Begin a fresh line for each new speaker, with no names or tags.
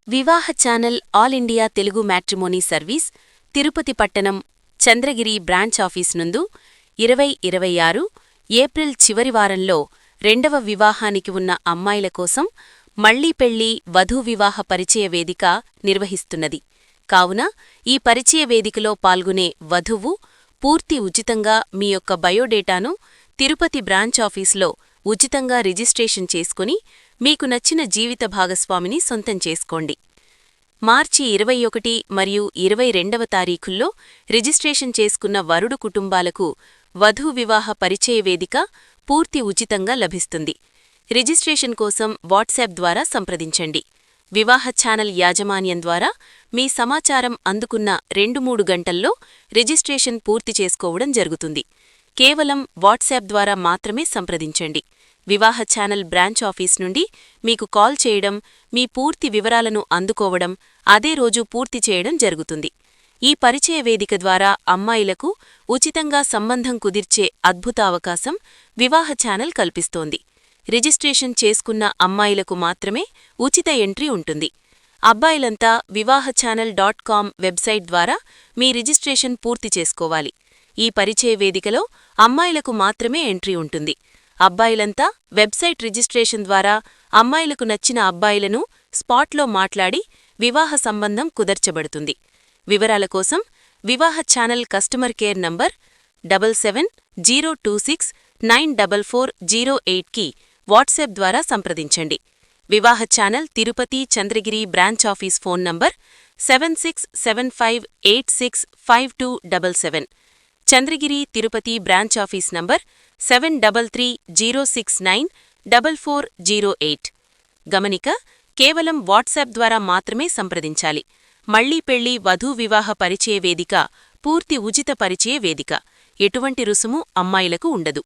వివాహ channel all India Telugu matrimony service Tirupati పట్టణం Chandragiri branch office నందు 2026 ఏప్రిల్ చివరి వారంలో రెండవ వివాహానికి ఉన్న అమ్మాయిల కోసం మళ్లీ పెళ్లి వధూ వివాహ పరిచయ వేదిక నిర్వహిస్తున్నది. కావున ఈ పరిచయ వేదికలో పాల్గొనే వధువు పూర్తి ఉచితంగా మీ యొక్క బయోడేటాను తిరుపతి బ్రాంచ్ ఆఫీసులో ఉచితంగా రిజిస్ట్రేషన్ చేసుకుని మీకు నచ్చిన జీవిత భాగస్వామిని సొంతం చేసుకోండి. మార్చి 21 మరియు 22వ తారీఖుల్లో రిజిస్ట్రేషన్ చేసుకున్న వరుడు కుటుంబాలకు వధూ వివాహ పరిచయ వేదిక పూర్తి ఉచితంగా లభిస్తుంది. రిజిస్ట్రేషన్ కోసం వాట్సాప్ ద్వారా సంప్రదించండి. వివాహ ఛానల్ యాజమాన్యం ద్వారా మీ సమాచారం అందుకున్న 2-3 గంటల్లో రిజిస్ట్రేషన్ పూర్తి చేసుకోవడం జరుగుతుంది. కేవలం వాట్సాప్ ద్వారా మాత్రమే సంప్రదించండి. వివాహ ఛానల్ బ్రాంచ్ ఆఫీస్ నుండి మీకు కాల్ చేయడం, మీ పూర్తి వివరాలను అందుకోవడం అదే రోజు పూర్తి చేయడం జరుగుతుంది. ఈ పరిచయ వేదిక ద్వారా అమ్మాయిలకు ఉచితంగా సంబంధం కుదిర్చే అద్భుత అవకాశం వివాహ ఛానల్ కల్పిస్తోంది. రిజిస్ట్రేషన్ చేసుకున్న అమ్మాయిలకు మాత్రమే ఉచిత ఎంట్రీ ఉంటుంది. అబ్బాయిలంతా vivahaChannel.com వెబ్సైట్ ద్వారా మీ రిజిస్ట్రేషన్ పూర్తి చేసుకోవాలి. ఈ పరిచయ వేదికలో అమ్మాయిలకు మాత్రమే ఎంట్రీ ఉంటుంది. అబ్బాయిలంతా వెబ్సైట్ రిజిస్ట్రేషన్ ద్వారా అమ్మాయిలకు నచ్చిన అబ్బాయిలను స్పాట్లో మాట్లాడి వివాహ సంబంధం కుదర్చబడుతుంది. వివరాల కోసం Vivaha channel customer care number 7702694408కి వాట్సాప్ ద్వారా సంప్రదించండి. Vivaha channel Tirupati Chandragiri branch office phone number 7675865277, Chandragiri Tirupati branch office number 7330694408. గమనిక: కేవలం వాట్సాప్ ద్వారా మాత్రమే సంప్రదించాలి. మళ్లీ పెళ్లి వధూ వివాహ పరిచయ వేదిక పూర్తి ఉచిత పరిచయ వేదిక. ఎటువంటి రుసుము అమ్మాయిలకు ఉండదు.